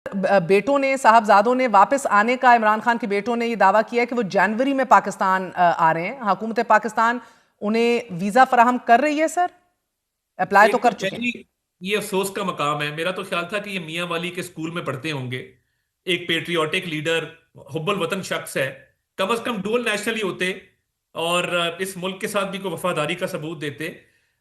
बेटों ने, साहबजादों ने वापस आने का, इमरान खान के बेटों ने ये दावा किया है कि वो जनवरी में पाकिस्तान आ रहे हैं। हुकूमत पाकिस्तान उन्हें वीजा फराहम कर रही है सर, अप्लाई तो एक तो कर चुके हैं। पहली, ये अफसोस का मकाम है। मेरा तो ख्याल था कि ये मियां वाली के स्कूल में पढ़ते होंगे, एक पेट्रियाटिक लीडर, हुब्बुल वतन शख्स है, कम से कम डुअल नेशनल ही होते और इस मुल्क के साथ भी कोई वफादारी का सबूत देते।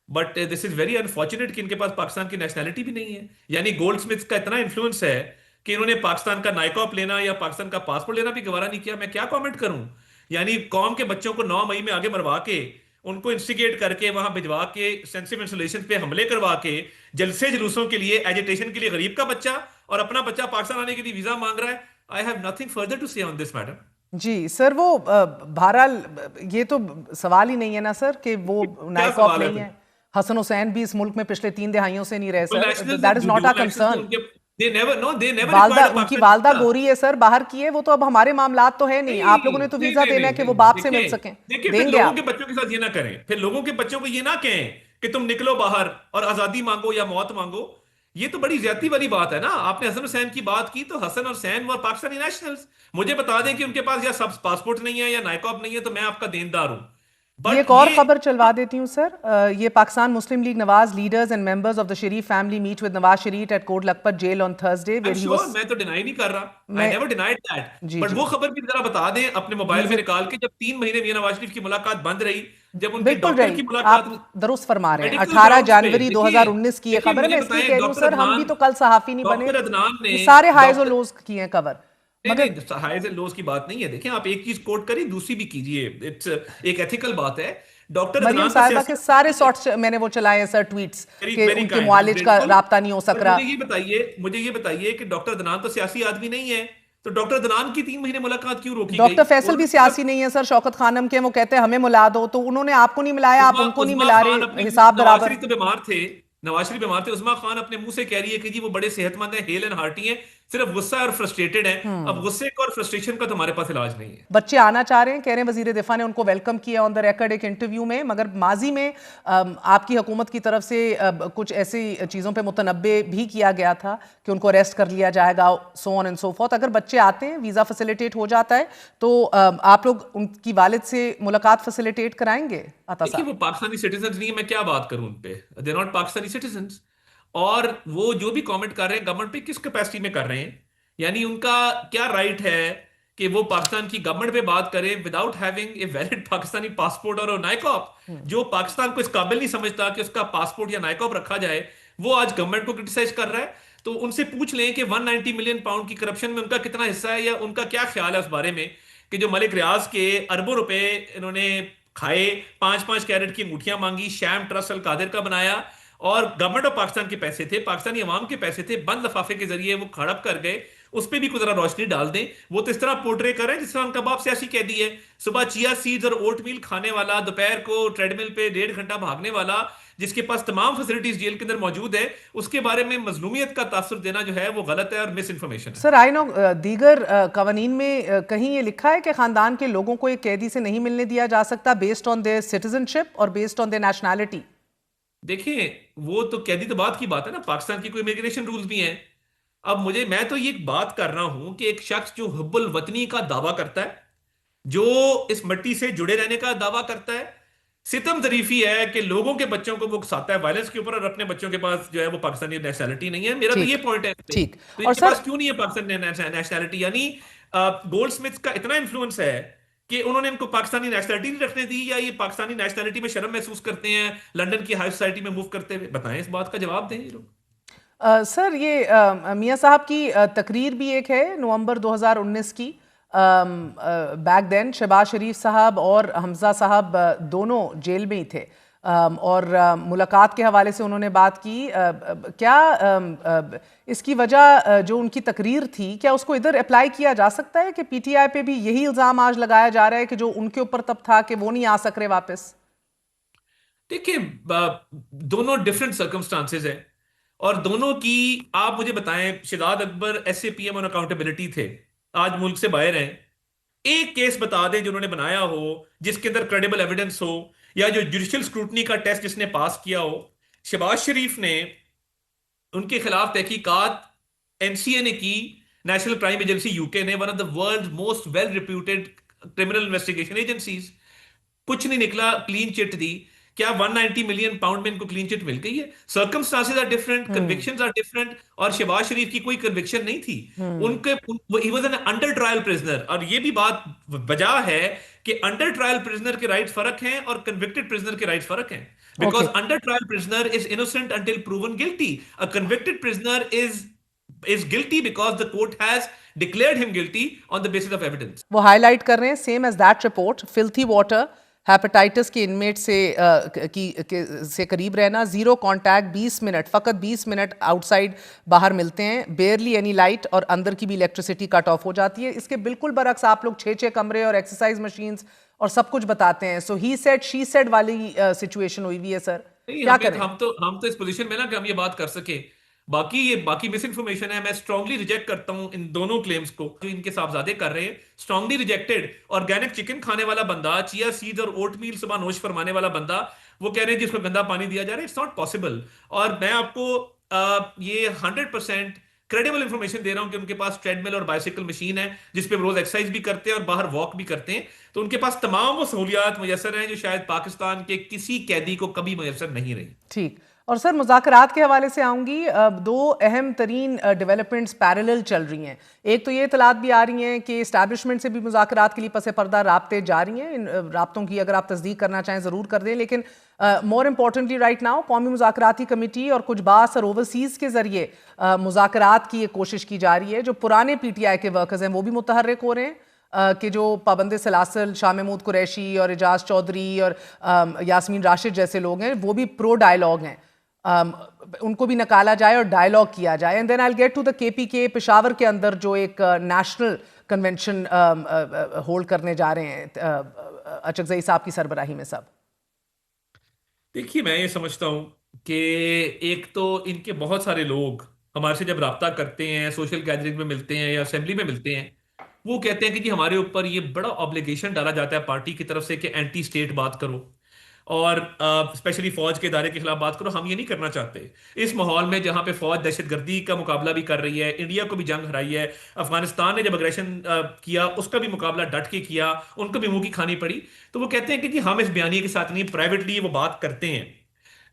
But this is very unfortunate कि इनके पास पाकिस्तान की नेशनैलिटी भी नहीं है। यानी गोल्ड स्मिथ का इतना इन्फ्लुएंस है कि इन्होंने पाकिस्तान का नाइकॉप लेना या पाकिस्तान का पासपोर्ट लेना भी गवारा नहीं किया। मैं क्या कमेंट करूं। यानी कौम के बच्चों को 9 मई में आगे मरवा के, उनको इंस्टिगेट करके वहां भिजवा के, सेंसिटिव इंस्टॉलेशन पे हमले करवा के, जलसे जुलूसों के लिए, एजिटेशन के लिए गरीब का बच्चा, और अपना बच्चा पाकिस्तान आने के लिए वीजा मांग रहा है। I have nothing further to say on this matter. जी सर, वो बहरहाल ये तो सवाल ही नहीं है ना सर कि वो क्या नायकॉप सवाल है नहीं फिर? है। हसन हुसैन भी इस मुल्क में पिछले 3 दहाइयों से नहीं रहे dual sir, nationals, that is not a dual nationals concern. उनके, they never, no, they never वालदा, रिक्वायर्ड अ उनकी पाकिस्तानी वालदा वीजा। गोरी है सर, बाहर की है वो, तो अब हमारे मामलात तो है नहीं। आप नहीं लोगों ने तो नहीं वीजा नहीं देना नहीं है कि वो नहीं, बाप से मिल देखिए, सकें। देखिए, फिर देंगे लोगों के आप? बच्चों के साथ ये ना करें। फिर लोगों के बच्चों को ये ना कहें कि तुम निकलो बाहर और आजादी मांगो या मौत मांगो। ये तो बड़ी ज्यादती वाली बात है ना। आपने हसन हुसैन की बात की, तो हसन और हुसैन वो पाकिस्तानी नेशनल्स। मुझे बता दें कि उनके पास या सब पासपोर्ट नहीं है या नायकॉब नहीं है, तो मैं आपका देनदार हूं। ये बट एक और ये, खबर चलवा देती हूँ सर। ये Pakistan Muslim League Nawaz leaders and members of the Sharif family meet with Nawaz Sharif at Kot Lakhpat jail on Thursday I am aware he sure, was. मैं तो डिनाई नहीं कर रहा, आई मैं नेवर डिनाइड दैट। जी बट जी वो खबर भी जरा बता दें अपने मोबाइल में वीजा निकाल के, जब 3 महीने मियां नवाज शरीफ की मुलाकात बंद रही, जब उनके बिल्कुल डॉक्टर रही। की मुलाकात आप दुरुस्त फरमा रहे हैं, मेडिकल 18 ग्राउंड्स पे, जनवरी देखिए, 2019 की ये देखिए, खबर है। मुझे मैं इसलिए बताएं, कह रही हूँ सर, हम भी तो कल सहाफी नहीं बने। डॉक्टर अदनान ने, ये सारे हाइज और डॉक्टर, लोज की हैं खबर। नहीं मगर नहीं, हाइज एंड लोज की बात नहीं है। देखिए, आप एक चीज कोट करिए, दूसरी भी कीजिए, इट्स एक एथिकल बात है। डॉक्टर मरियम अदनान तो साहिबा के सियासी सारे नहीं है। शॉट्स मैंने वो चलाए हैं सर, ट्वीट्स वेरी के वेरी उनके काइंड, मुआलिज का बिल्कुल। राब्ता नहीं हो सक बट रहा। मुझे ये बताइए कि डॉक्टर अदनान तो सियासी आदमी नहीं है, तो डॉक्टर अदनान की 3 महीने मुलाकात क्यों रोकी गई? डॉक्टर फैसल और भी सियासी नहीं है सर, शौकत खानम के। वो कहते हैं हमें मिला दो, तो उन्होंने आपको नहीं मिलाया, आप उजमा उनको नहीं उजमा मिला खान रहे, अपने हिसाब नवाज बराबर। शरीफ तो बीमार थे, नवाज शरीफ बीमार थे, उजमा खान अपने मुंह से कह रही है कि जी वो बड़े सेहतमंद है, हेल एंड हार्टी है, सिर्फ गुस्सा और फ्रस्ट्रेटेड है। अब गुस्से का और फ्रस्ट्रेशन का तो हमारे पास इलाज नहीं है। बच्चे आना चाह रहे हैं, कह रहे हैं वजीर दिफा ने उनको वेलकम किया ऑन द रिकॉर्ड एक इंटरव्यू में। मगर माजी में आपकी हुकूमत की तरफ से कुछ ऐसी चीज़ों पे मुतनब्बे भी किया गया था कि उनको अरेस्ट कर लिया जाएगा, so on and so fourth. अगर बच्चे आते हैं, वीज़ा फैसिलिटेट हो जाता है, तो आप लोग उनकी वालिद से मुलाकात फैसिलिटेट कराएंगे अता देखिए, साहब? वो पाकिस्तानी सिटीजन नहीं है, मैं क्या बात करूं उन पे, दे नॉट पाकिस्तानी सिटीजन। और वो जो भी कमेंट कर रहे हैं गवर्नमेंट पे, किस कैपेसिटी में कर रहे हैं? यानी उनका क्या राइट है कि वो पाकिस्तान की गवर्नमेंट पे बात करें without having a valid Pakistani passport और नाइकॉप? जो पाकिस्तान को इस काबिल नहीं समझता कि उसका पासपोर्ट या नाइकॉप रखा जाए, वो आज गवर्नमेंट को क्रिटिसाइज कर रहा है। तो उनसे पूछ लें कि 190 मिलियन पाउंड की करप्शन में उनका कितना हिस्सा है, या उनका क्या ख्याल है उस बारे में कि जो मलिक रियाज के अरबों रुपए इन्होंने खाए, 5-5 कैरेट की अंगूठियां मांगी, शैम ट्रस्ट अल कादिर का बनाया, और गवर्नमेंट ऑफ पाकिस्तान के पैसे थे, पाकिस्तानी अवाम के पैसे थे, बंद लफाफे के जरिए वो हड़प कर गए। उस पर भी कुछ जरा रोशनी डाल दें। वो तो इस तरह पोर्ट्रे कर रहे हैं जिस तरह उनका बाप सियासी कैदी है। सुबह चिया सीड्स और ओट मील खाने वाला, दोपहर को ट्रेडमिल पे 1.5 घंटा भागने वाला, जिसके पास तमाम फैसिलिटीज जेल के अंदर मौजूद है, उसके बारे में मजलूमियत का तासुर देना जो है वो गलत है और मिस इन्फॉर्मेशन है। सर आई नो दीगर कवानीन में कहीं ये लिखा है कि खानदान के लोगों को एक कैदी से नहीं मिलने दिया जा सकता बेस्ड ऑन देयर सिटीजनशिप और बेस्ड ऑन देयर नेशनैलिटी। देखिए, वो तो कैदी तो बात की बात है ना, पाकिस्तान की कोई इमिग्रेशन रूल्स भी हैं। अब मैं तो ये बात कर रहा हूं कि एक शख्स जो हुब्बुल वतनी का दावा करता है, जो इस मिट्टी से जुड़े रहने का दावा करता है, सितम जरीफी है कि लोगों के बच्चों को वो उकसाता है वायलेंस के ऊपर, और अपने बच्चों के पास जो है वो पाकिस्तानी नेशनैलिटी नहीं है। मेरा तो ठीक, ये पॉइंट है इस पे। ठीक। तो और इनके सर पास क्यों नहीं है पाकिस्तानी नेशनैलिटी? यानी गोल्ड स्मिथ का इतना इन्फ्लुएंस है कि उन्होंने इनको पाकिस्तानी नेशनैलिटी नहीं रखने दी, या ये पाकिस्तानी नेशनैलिटी में शर्म महसूस करते हैं लंदन की हाई सोसाइटी में मूव करते हुए? बताएं, इस बात का जवाब दें ये लोग। सर ये मियां साहब की तकरीर भी एक है नवंबर 2019 की। बैक देन शहबाज शरीफ साहब और हमजा साहब दोनों जेल में ही थे। और मुलाकात के हवाले से उन्होंने बात की। क्या इसकी वजह जो उनकी तकरीर थी, क्या उसको इधर अप्लाई किया जा सकता है कि पीटीआई पे भी यही इल्ज़ाम आज लगाया जा रहा है कि जो उनके ऊपर तब था कि वो नहीं आ सक रहे वापस? देखिए, दोनों डिफरेंट सर्कमस्टांसेस हैं, और दोनों की, आप मुझे बताएं, शिदात अकबर एसएपीएम ऑन अकाउंटेबिलिटी थे, आज मुल्क से बाहर हैं। एक केस बता दें जो उन्होंने बनाया हो, जिसके अंदर क्रेडिबल एविडेंस हो, या जो जुडिशियल स्क्रूटनी का टेस्ट जिसने पास किया हो। शहबाज शरीफ ने उनके खिलाफ तहकीकात एनसीए ने की, नेशनल क्राइम एजेंसी यूके ने, one of the world most well reputed criminal investigation agencies, कुछ नहीं निकला, क्लीन चिट दी। क्या 190 मिलियन पाउंड में इनको क्लीन चिट मिल गई है? Circumstances are different, convictions are different, और शहबाज शरीफ की कोई कन्विक्शन नहीं थी। उनके ही was an under trial prisoner, और ये भी बात वजह है कि अंडर ट्रायल प्रिजनर के राइट्स फर्क हैं और कन्विक्टेड प्रिजनर के राइट्स फर्क हैं। Okay. Because under trial prisoner is innocent until proven guilty, a convicted prisoner is guilty because the court has declared him guilty on the basis of evidence. वो highlight कर रहे हैं same as that report, filthy water, hepatitis के inmate से करीब रहना, zero contact, 20 minute, फकत 20 minute outside बाहर मिलते हैं, बेयरली एनी लाइट, और अंदर की भी इलेक्ट्रिसिटी कट ऑफ हो जाती है। इसके बिल्कुल बरक्स आप लोग 6 कमरे और एक्सरसाइज मशीन्स और सब कुछ बताते हैं। सो ही सेड शी सेड वाली सिचुएशन हुई हुई है सर, नहीं, क्या करें? हम तो इस पोजीशन में ना कि हम ये बात कर सके। बाकी मिस इन्फॉर्मेशन है। मैं स्ट्रांगली रिजेक्ट करता हूं इन दोनों क्लेम्स को जो इनके साहबजादे कर रहे हैं। Strongly rejected. ऑर्गेनिक चिकन खाने वाला बंदा, चिया सीड्स और ओटमील सुबह नोश फरमाने वाला बंदा, वो कह रहे हैं जिसको गंदा पानी दिया जा रहा है। It's not possible. और मैं आपको ये 100% क्रेडिबल इंफॉर्मेशन दे रहा हूं कि उनके पास ट्रेडमिल और बाइसिकल मशीन है जिसपे रोज एक्सरसाइज भी करते हैं और बाहर वॉक भी करते हैं। तो उनके पास तमाम वो सहूलियात मुयसर हैं जो शायद पाकिस्तान के किसी कैदी को कभी मुयसर नहीं रही। ठीक। और सर मुज़ाकरात के हवाले से आऊँगी, दो अहम तरीन डेवलपमेंट्स पैरेलल चल रही हैं। एक तो ये इतलात भी आ रही हैं कि इस्टेब्लिशमेंट से भी मुज़ाकरात के लिए पसे पर्दा राब्ते जारी हैं। इन राब्तों की अगर आप तस्दीक करना चाहें ज़रूर कर दें, लेकिन मोर इम्पॉर्टेंटली राइट नाउ कौमी मुज़ाकराती कमेटी और कुछ बास और ओवरसीज़ के ज़रिए मुज़ाकरात की एक कोशिश की जा रही है। जो पुराने PTI के वर्कर्स हैं वो भी मुतहर्रिक हो रहे हैं कि जो पाबंद सलासल शाह महमूद कुरैशी और एजाज चौधरी और यास्मीन राशिद जैसे लोग हैं वो भी प्रो डायलॉग हैं, उनको भी निकाला जाए और डायलॉग किया जाए। And then I will get to the KPK Peshawar के अंदर जो एक नेशनल कन्वेंशन होल्ड करने जा रहे हैं अचकजई साहब की सरबराही में सब। देखिए, मैं ये समझता हूं कि एक तो इनके बहुत सारे लोग हमारे से जब राब्ता करते हैं, सोशल गैदरिंग में मिलते हैं या असेंबली में मिलते हैं, वो कहते हैं कि जी हमारे ऊपर ये बड़ा ऑब्लिगेशन डाला जाता है पार्टी की तरफ से कि एंटी स्टेट बात करो और स्पेशली फौज के इदारे के खिलाफ बात करो। हम ये नहीं करना चाहते। इस माहौल में जहां पे फौज दहशतगर्दी का मुकाबला भी कर रही है, इंडिया को भी जंग हराई है, अफगानिस्तान ने जब अग्रेशन किया उसका भी मुकाबला डट के किया, उनको भी मुंह की खानी पड़ी। तो वो कहते हैं कि जी हम इस बयानिए के साथ नहीं, प्राइवेटली वो बात करते हैं।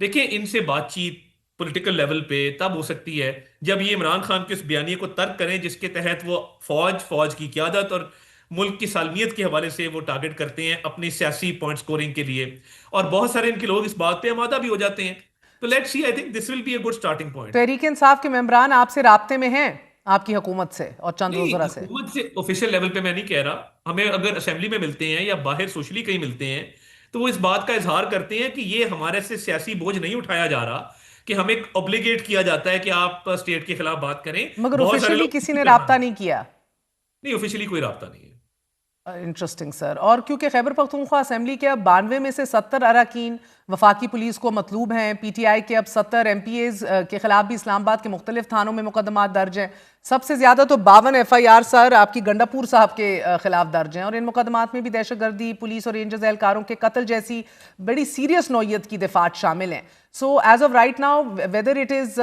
देखिए, इनसे बातचीत पॉलिटिकल लेवल पे तब हो सकती है जब ये इमरान खान के उस बयानिए को तर्क करें जिसके तहत वो फौज की क़यादत और मुल्क की सालमियत के हवाले से वो टारगेट करते हैं अपनी सियासी पॉइंट स्कोरिंग के लिए। और बहुत सारे इनके लोग इस बात पे आमादा भी हो जाते हैं। तो let's see, I think this will be a good starting point. Tehreek Insaf के मेंबरान आपसे राब्ते में हैं आपकी हुकूमत से और चंद नहीं, वज़रा से? हुकूमत से ऑफिशियल लेवल पे मैं नहीं कह रहा। हमें अगर असेंबली में मिलते हैं या बाहर सोशली कहीं मिलते हैं तो वो इस बात का इजहार करते हैं कि ये हमारे से सियासी बोझ नहीं उठाया जा रहा, कि हमें ऑब्लिगेट किया जाता है कि आप स्टेट के खिलाफ बात करें। मगर बहुत सारे ऑफिशियली लोग किसी ने राब्ता नहीं किया? नहीं, ऑफिशियली कोई राब्ता नहीं है। Interesting sir. और क्योंकि खैबर पख्तूनख्वा असेंबली के अब 92 में से 70 अरकान वफाकी पुलिस को मतलूब हैं, PTI के अब 70 MPAs के खिलाफ भी इस्लामाबाद के मुख्तलिफ थानों में मुकदमात दर्ज हैं। सबसे ज़्यादा तो 52 FIR सर आपकी गंडापुर साहब के खिलाफ दर्ज हैं, और इन मुकदमात में भी दहशतगर्दी, पुलिस और रेंजर्स एहलकारों के कत्ल जैसी बड़ी सीरियस नौयत की दफात शामिल हैं। So as of right now whether it is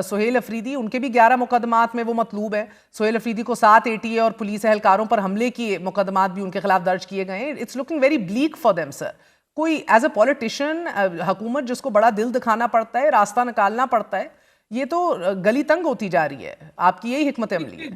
Suhail Afridi, उनके भी 11 मुकदमात में वो मतलूब है। सुहेल अफरीदी को 7 ATA और पुलिस एहलकारों पर हमले की मुकदमात भी उनके खिलाफ दर्ज किए गए हैं। It's looking very bleak for them sir. कोई एज अ पॉलिटिशियन हुकूमत जिसको बड़ा दिल दिखाना पड़ता है, रास्ता निकालना पड़ता है, ये तो गली तंग होती जा रही है। आपकी यही हिकमत अमली है।